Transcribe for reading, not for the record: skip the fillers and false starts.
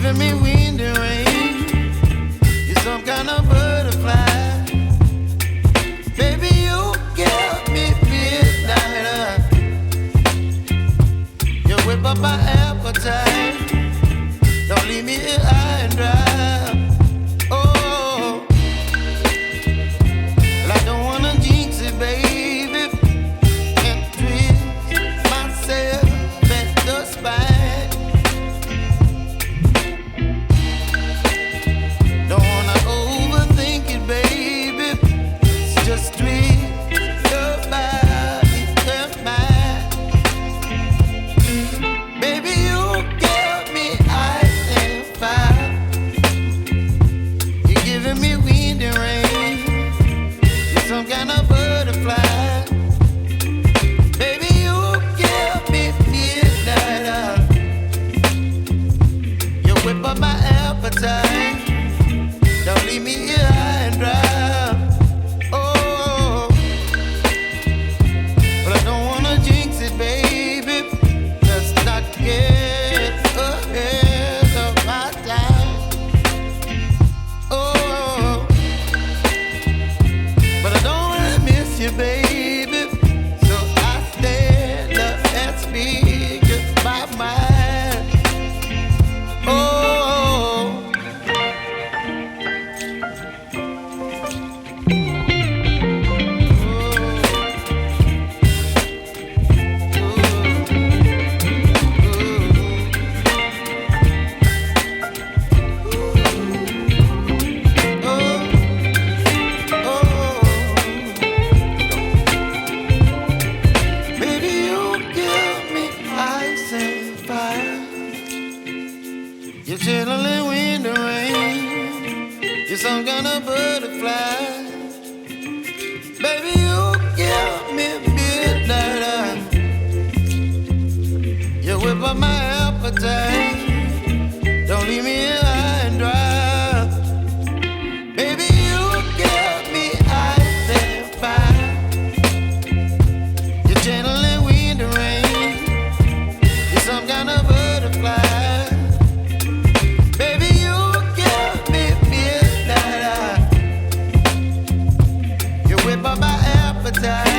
giving me wind and rain. You're some kind of butterfly. Baby, you give me midnight. You whip up my appetite. Don't leave me here high and dry. Oh, well, I don't wanna jinx it, baby, and twist myself at the spine. Don't wanna overthink it, baby. It's just twist your body and mine. Baby, you give me ice and fire. You're giving me wind and rain. You're some kind of butterfly. Baby, you give me midnight. You whip up my appetite. Don't leave me here high and dry. Oh, but I don't wanna jinx it, baby. Let's not get ahead of my time. Oh, but I don't wanna miss you, baby. So I stand up and speak my mind. Oh. Baby, you give me ice and fire. You're chilling wind and rain. You're some kind of butterfly. Baby, you give me midnight. You whip up my appetite. Don't leave me here high and dry. Baby, you give me ice and fire. You're channeling wind and rain. You're some kind of butterfly. Baby, you give me midnight. You whip up my appetite.